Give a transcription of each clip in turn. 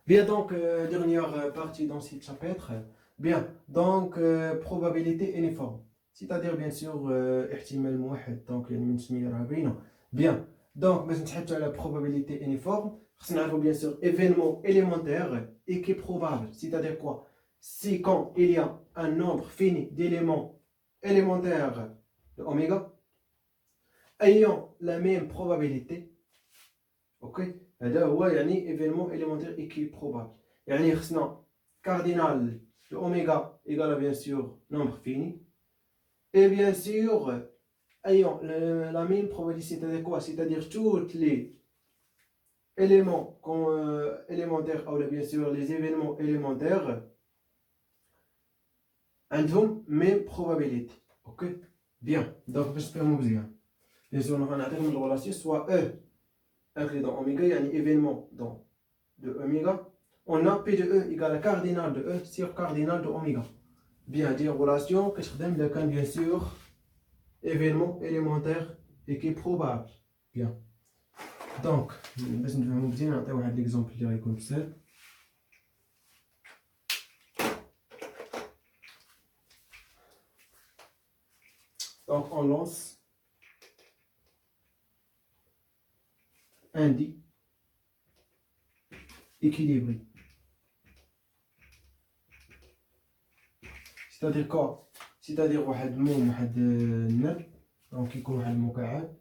Bien, donc, dernière partie dans ce chapitre. Bien, donc, probabilité uniforme. C'est-à-dire, bien sûr, احتمال موحد. Donc, يعني من سمية راه باينة. Bien, donc, باش نتحدثوا على probabilité uniforme, خصنا نعرفوا bien sûr événement élémentaire et qui est probable. C'est-à-dire quoi? Si quand il y a un nombre fini d'éléments élémentaires de oméga ayant la même probabilité, ok, هذا هو يعني événement élémentaire et qui est probable. يعني خصنا cardinal de oméga égale à bien sûr nombre fini et bien sûr ayant la même probabilité, c'est-à-dire quoi? C'est-à-dire tous les éléments élémentaires ou bien sûr les événements élémentaires عندهم même probabilité. Ok, bien, donc باش نفهموا مزيان bien sûr نعطيكم الريلاسيون soit E inclus dans oméga يعني événement dans de oméga, on a P de E égale à cardinal de E sur cardinal de oméga. Bien, des relations que je donne le cas, bien sûr, événement élémentaire et qui est probable. Bien. Donc, باش نفهمو مزيان نعطيو واحد l'exemple اللي غيكون سهل. Donc, on lance un dit équilibré. C'est-à-dire quoi? C'est-à-dire واحد موم واحد النب دونك يكون واحد المكعب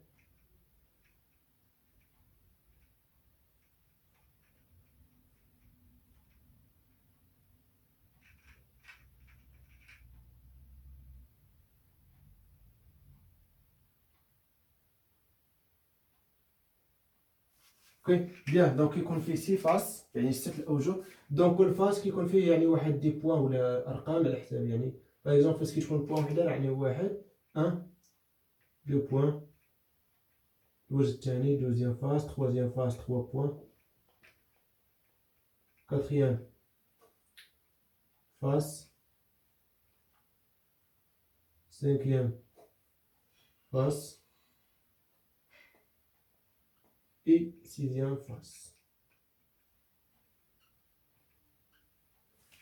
اوكي بيان دونك يكون فيه سي فاس يعني 6 الاوجه دونك كل فاس كيكون فيه يعني واحد دي بوان ولا ارقام على حساب يعني باغ اكزومبل فاس كتكون بوان وحده يعني واحد 1 2 بوان الوجه الثاني دوزيام فاس تخوازيام فاس 3 بوان كاتريام فاس سانكيام فاس et sixième face.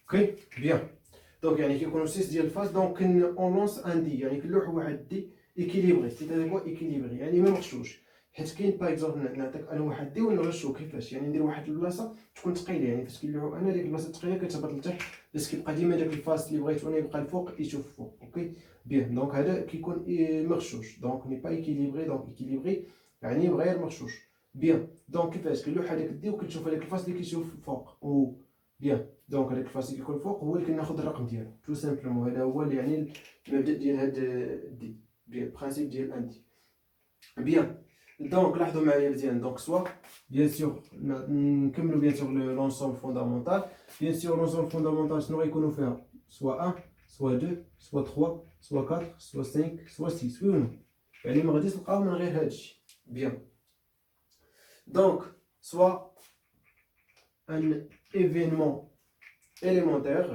Ok, bien. Donc, يعني كيكونوا 6 ديال الفاس دونك اون لونس ان دي يعني كنلوح واحد دي ايكيليبري سيتادير كوا ايكيليبري يعني ما مغشوش حيت كاين باغ اكزومبل نعطيك انا واحد دي ونغشو كيفاش يعني ندير واحد البلاصه تكون ثقيله يعني فاش كنلوحو انا ديك البلاصه ثقيله كتهبط لتحت باش كيبقى ديما داك الفاس اللي بغيت انا يبقى الفوق يشوف فوق. اوكي بيان دونك هذا كيكون مغشوش دونك ني با ايكيليبري دونك ايكيليبري يعني غير مغشوش. بيان دونك كيفاش كنلوح هذاك الدي وكنشوف هذاك الفاس اللي كيشوف فوق او بيان دونك هذاك الفاس اللي كيكون فوق هو اللي كناخذ الرقم ديالو تو سامبلومون هذا هو اللي يعني المبدا ديال هاد دي بيان البرانسيب ديال ان دي. بيان دونك لاحظوا معايا مزيان دونك سوا بيان سور نكملوا بيان سور لونسومبل فوندامونتال بيان سور لونسومبل فوندامونتال شنو غيكونوا فيها سوا 1 سوا 2 سوا 3 سوا 4 سوا 5 سوا 6 وي نو يعني ما غاديش تلقاو من غير هادشي. بيان دونك سوا ان événement élémentaire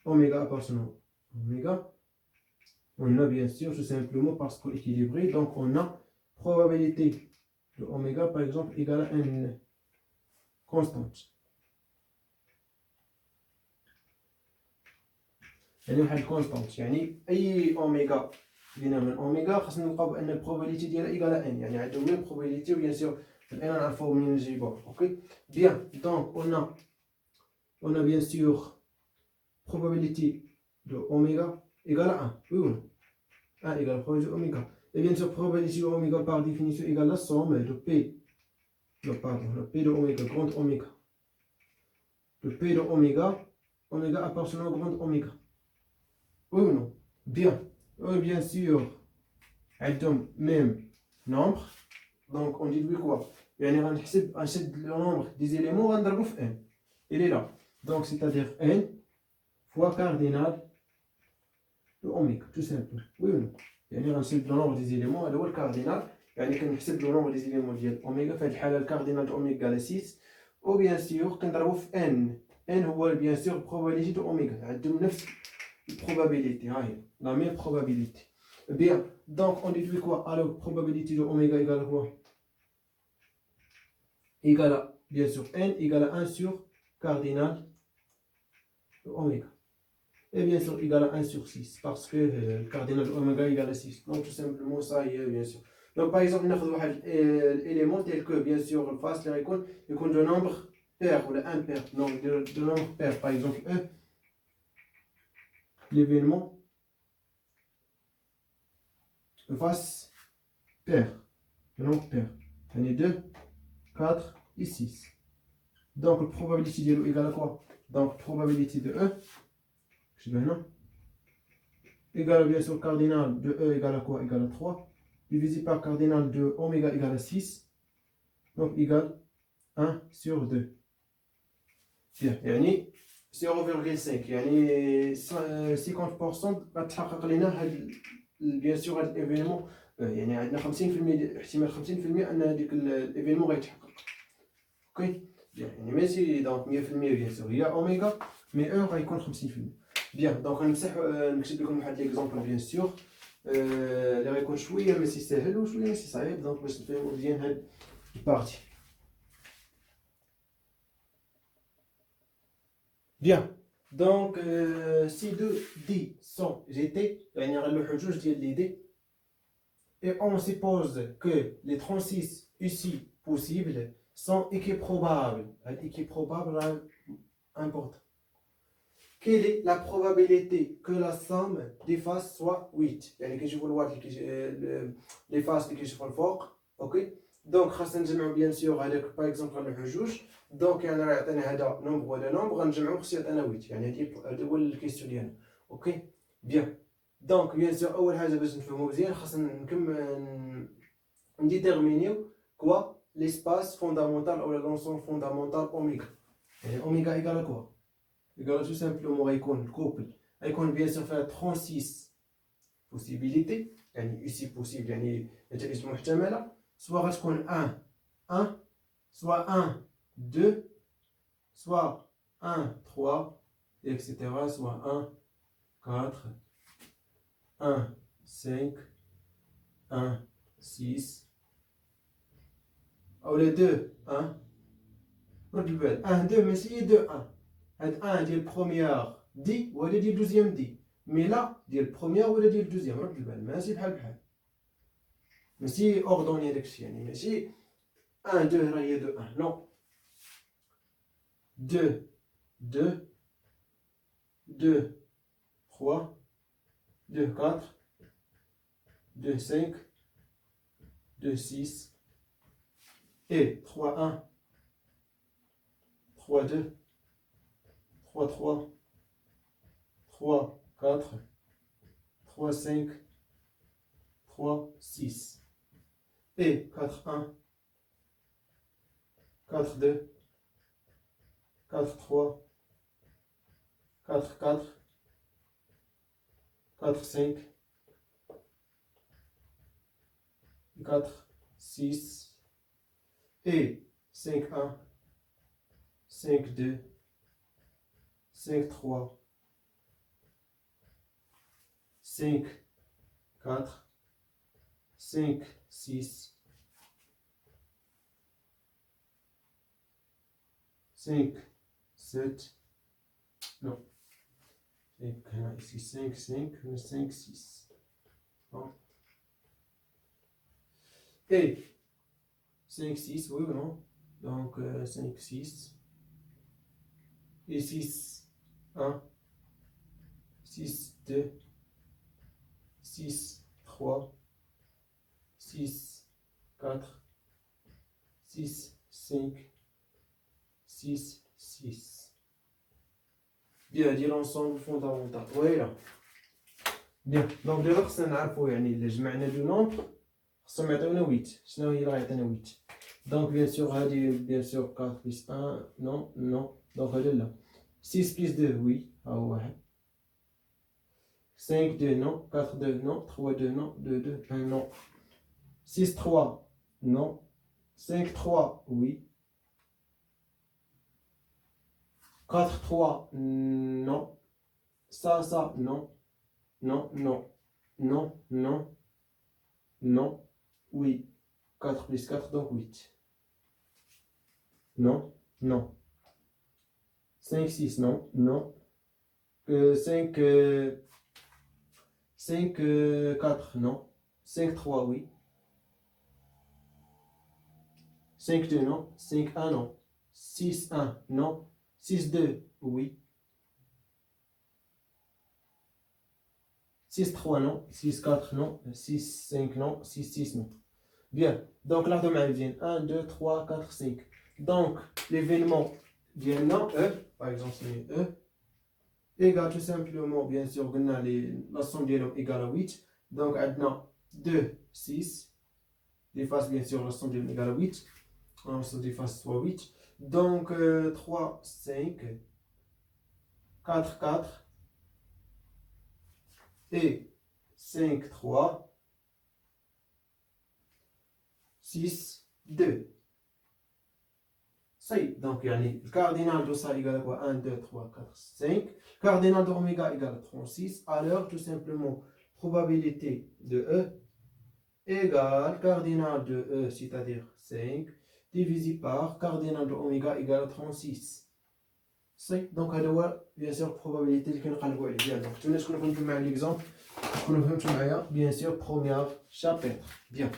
oméga appartenant oméga, on a bien sûr tout simplement parce qu'on est équilibré, donc on a probabilité de oméga par exemple égale à une constante. يعني واحد الكونستانت يعني اي اوميغا لينا من اوميغا خاصنا نلقاو بان البروبابيليتي ديالها ايكال ان يعني عندهم ميم بروبابيليتي وبيان سور الان نعرفو منين نجيبوها. اوكي بيان دونك on a bien sûr probabilité de oméga égale à 1 oui ou non 1 égale probabilité de oméga et bien sûr probabilité de oméga par définition égale la somme de p le p de oméga grand oméga le p de oméga oméga appartenant au grand oméga. Oui ou non? Bien. Oui, bien sûr. عندهم même nombre. Donc on dit quoi? يعني غنشد le nombre des éléments غنضربو في n. Il est là. Donc c'est-à-dire n fois cardinal de oméga tout simplement. Oui ou non? يعني غنشد le nombre des éléments هذا هو الكاردينال يعني كنحسب le nombre des éléments ديال اوميغا في هذه الحالة الكاردينال de اوميغا على 6 و بيان سور كنضربو في n. n هو بيان سور probabilité de اوميغا عندهم نفس probabilité, la même probabilité. Bien, donc on déduit quoi? Alors, probabilité de oméga égale à quoi? égale à, bien sûr, n égale à 1 sur cardinal de oméga. Et bien sûr, égal à 1 sur 6, parce que le cardinal de oméga égale à 6. Donc, tout simplement, ça y est, bien sûr. Donc, par exemple, nous avons un élément tel que, bien sûr, le face, il compte de nombre pair, ou de impair. Non, de nombre pair. Par exemple, E, l'événement, le face pair, le nombre pair. On est 2, 4 et 6. Donc, la probabilité de E égale à quoi? Donc, probabilité de E, je vais non. Égale bien sûr cardinal de E égale à quoi? Égale à 3. Divisé par cardinal de oméga égale à 6. Donc égale 1 sur 2. Bien, يعني 0,5 يعني 50% غتحقق لنا هاد بيان سور هاد الايفينمون يعني عندنا 50% احتمال 50% ان هذيك الايفينمون غيتحقق. اوكي يعني ماشي دونك 100% بيان سور هي اوميغا مي او غيكون 50%. بيان دونك نمسح نكتب لكم واحد ليكزومبل بيان سور اللي غيكون شويه ماشي ساهل وشويه ماشي صعيب دونك باش نفهمو مزيان هاد البارتي. Bien. Donc, si deux dits sont jetés, يعني غنلوحو جوج ديال لي دي et on suppose que les 36 ici possibles sont équiprobables. Équiprobable important. Quelle est la probabilité que la somme des faces soit 8 يعني كنشوفوا الوات les faces اللي كيشوفوا الفوق اوكي دونك خاصنا نجمعوا بيان سور هذاك باغ اكزومبل غنلوحو جوج دونك يعني راه عطينا هذا نومبر وهذا نومبر غنجمعو خصو يعطينا 8 يعني هذا هو الكيستيون ديالنا اوكي بيان دونك بيان سور اول حاجه باش نفهمو مزيان خاصنا نديتيرمينيو كوا ليسباس فوندامونتال او لونسون فوندامونتال اوميغا يعني اوميغا ايكال كوا يقولوا tout simplement غيكون الكوبل غيكون بيان سور فيها 36 possibilités يعني ici possible يعني نتائج محتمله سواء غتكون 1 1 سواء 1 2 سواء 1 3 etc سواء 1 4 1 5 1 6 او les 2 1 رد البال 1 2 ماشي 2 1 هاد 1 ديال بروميير دي وهذا ديال دوزيام دي مي لا ديال بروميير ولا ديال دوزيام رد البال ماشي بحال ماشي اوردوني داكشي يعني ماشي 1 2 راه هي 2 1 نو 2 2 2 3 2 4 2 5 2 6 et 3 1 3 2 3 3 3 4 3 5 3 6 et 4 1 4 2 4 3 4 4 4 5 4 6 et 5 1 5 2 5 3 5 4 5 6 5 7 non ici 5 5 5 6 non. Et 5 6 oui ou non donc 5 6 et 6 1 6 2 6 3 6 4 6 5 6 6 Bien, dire l'ensemble fondamental. Voilà. Bien. Donc, déjà, خصنا نعرفو يعني إلا جمعنا دو نومبر خصهم يعطيونا 8. شنو هي اللي غيعطينا 8 دونك بيان سور هادي بيان سور 4 بلس 1 نو نو دونك هذا لا 6 بلس 2 وي ها هو واحد 5 2 non 4 2 non 3 2 non 2 2 1 non 6 3 non 5 3 oui 4 3 non ça non non non non non non oui 4 plus 4 donc 8 non, non. 5, 6, non, non. 5, 5, 4, non. 5, 3, oui. 5, 2, non. 5, 1, non. 6, 1, non. 6, 2, oui. 6, 3, non. 6, 4, non. 6, 5, non. 6, 6, non. Bien. Donc, là, demain vient 1, 2, 3, 4, 5. Donc, l'événement vient là, E. Par exemple, c'est E. Égale tout simplement, bien sûr, la somme des nombres égale à 8. Donc, maintenant, 2, 6. Déface, bien sûr, la somme des nombres égale à 8. On se déface soit 8. Donc, 3, 5. 4, 4. Et 5, 3. 6, 2. Ça y est. Donc, le cardinal de ça égale à quoi? 1, 2, 3, 4, 5. Cardinal d'oméga égale à 36. Alors, tout simplement, probabilité de E égale cardinal de E, c'est-à-dire 5, divisé par cardinal de oméga égale à 36. Ça y est. Donc, bien sûr, probabilité اللي كنقلبوا عليه. Bien, donc, tu nous connais l'exemple. Bien sûr, premier chapitre. Bien.